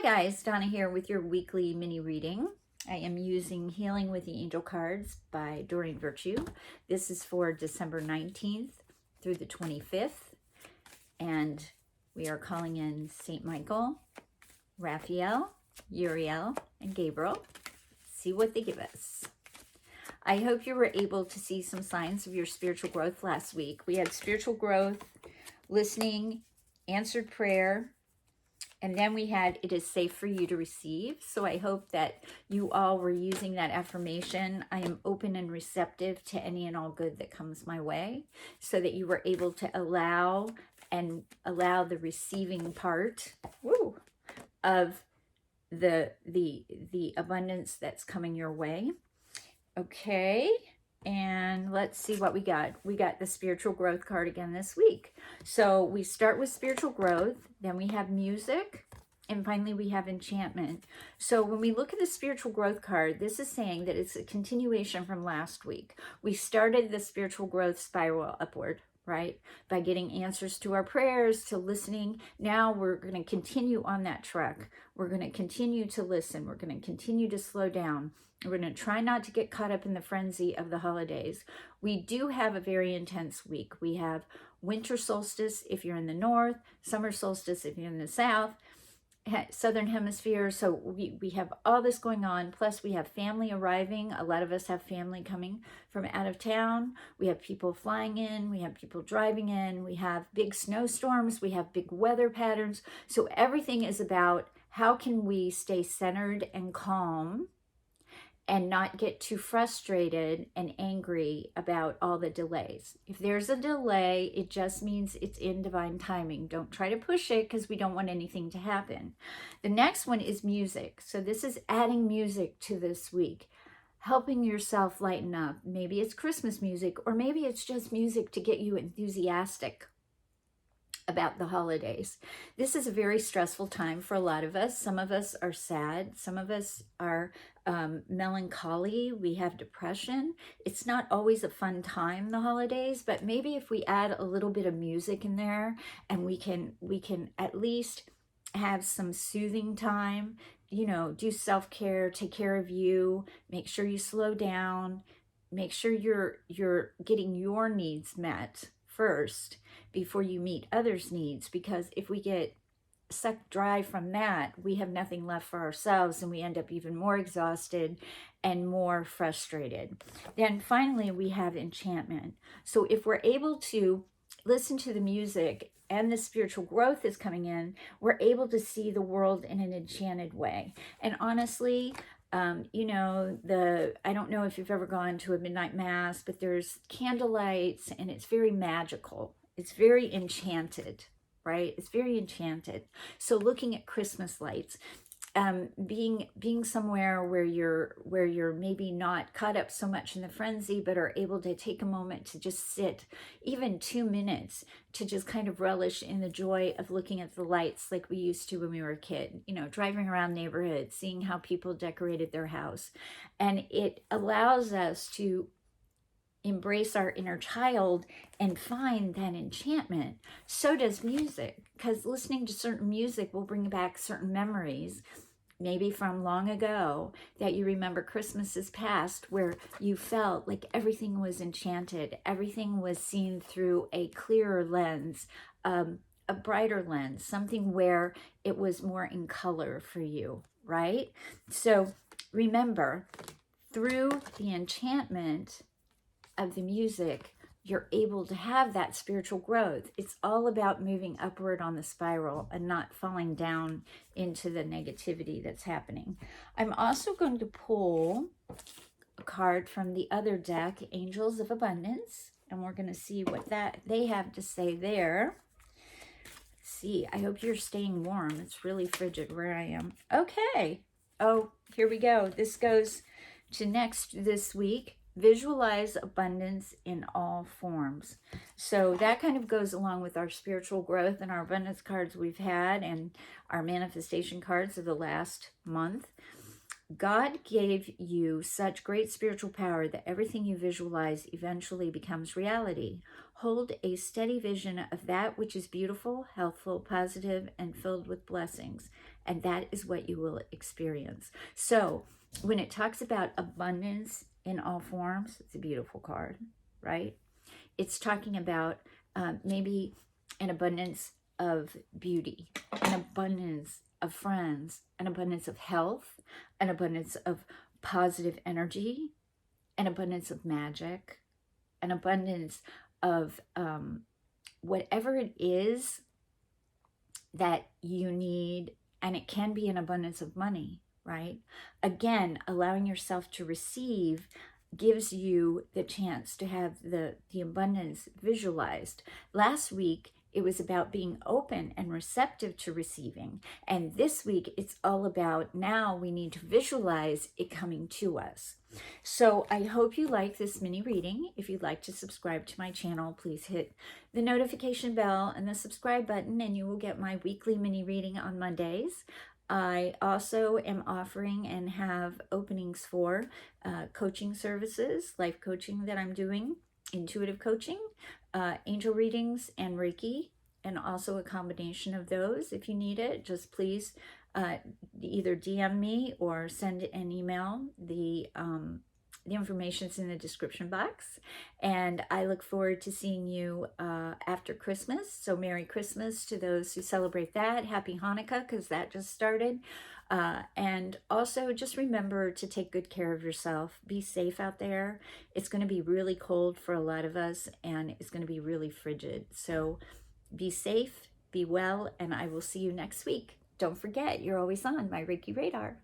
guys, Donna here with your weekly mini reading. I am using Healing with the Angel cards by Doreen Virtue. This is for December 19th through the 25th. And we are calling in St. Michael, Raphael, Uriel, and Gabriel. See what they give us. I hope you were able to see some signs of your spiritual growth last week. We had spiritual growth, listening, answered prayer, and then we had, it is safe for you to receive. So I hope that you all were using that affirmation. I am open and receptive to any and all good that comes my way, so that you were able to allow the receiving part of the abundance that's coming your way. Okay. And let's see what we got. We got the spiritual growth card again this week. So we start with spiritual growth, then we have music, and finally we have enchantment. So when we look at the spiritual growth card, this is saying that it's a continuation from last week. We started the spiritual growth spiral upward, right? By getting answers to our prayers, to listening. Now we're going to continue on that track. We're going to continue to listen. We're going to continue to slow down. We're going to try not to get caught up in the frenzy of the holidays. We do have a very intense week. We have winter solstice if you're in the north, summer solstice if you're in the south, southern hemisphere. So we have all this going on. Plus we have family arriving. A lot of us have family coming from out of town. We have people flying in. We have people driving in. We have big snowstorms. We have big weather patterns. So everything is about how can we stay centered and calm and not get too frustrated and angry about all the delays. If there's a delay, it just means it's in divine timing. Don't try to push it, because we don't want anything to happen. The next one is music. So this is adding music to this week, helping yourself lighten up. Maybe it's Christmas music, or maybe it's just music to get you enthusiastic about the holidays. This is a very stressful time for a lot of us. Some of us are sad. Some of us are melancholy. We have depression. It's not always a fun time, the holidays, but maybe if we add a little bit of music in there, and we can at least have some soothing time, do self-care, take care of you, make sure you slow down, make sure you're getting your needs met first before you meet others' needs, because if we get sucked dry from that, we have nothing left for ourselves, and we end up even more exhausted and more frustrated. Then finally we have enchantment. So if we're able to listen to the music and the spiritual growth is coming in, we're able to see the world in an enchanted way. And honestly, I don't know if you've ever gone to a midnight mass, but there's candlelights, and it's very magical. It's very enchanted, right? It's very enchanted. So looking at Christmas lights, being somewhere where you're maybe not caught up so much in the frenzy, but are able to take a moment to just sit, even 2 minutes, to just kind of relish in the joy of looking at the lights like we used to when we were a kid, driving around neighborhoods, seeing how people decorated their house. And it allows us to embrace our inner child and find that enchantment. So does music, because listening to certain music will bring back certain memories, maybe from long ago, that you remember Christmases past, where you felt like everything was enchanted, everything was seen through a clearer lens, a brighter lens, something where it was more in color for you, right? So remember, through the enchantment of the music, you're able to have that spiritual growth. It's all about moving upward on the spiral and not falling down into the negativity that's happening. I'm also going to pull a card from the other deck, Angels of Abundance, and we're going to see what they have to say there. Let's see. I hope you're staying warm. It's really frigid where I am. Okay. Oh, here we go. This goes to this week. Visualize abundance in all forms. So that kind of goes along with our spiritual growth and our abundance cards we've had, and our manifestation cards of the last month. God gave you such great spiritual power that everything you visualize eventually becomes reality. Hold a steady vision of that which is beautiful, healthful, positive, and filled with blessings, and that is what you will experience. So, when it talks about abundance in all forms, it's a beautiful card, right? It's talking about maybe an abundance of beauty, an abundance of friends, an abundance of health, an abundance of positive energy, an abundance of magic, an abundance of whatever it is that you need. And it can be an abundance of money, right? Again, allowing yourself to receive gives you the chance to have the abundance visualized. Last week, it was about being open and receptive to receiving. And this week, it's all about now we need to visualize it coming to us. So I hope you like this mini reading. If you'd like to subscribe to my channel, please hit the notification bell and the subscribe button, and you will get my weekly mini reading on Mondays. I also am offering and have openings for coaching services, life coaching that I'm doing, intuitive coaching, angel readings, and Reiki, and also a combination of those. If you need it, just please either DM me or send an email. The information's in the description box, and I look forward to seeing you after Christmas. So Merry Christmas to those who celebrate that. Happy Hanukkah, because that just started. And also just remember to take good care of yourself. Be safe out there. It's going to be really cold for a lot of us, and it's going to be really frigid. So be safe, be well, and I will see you next week. Don't forget, you're always on my Reiki Radar.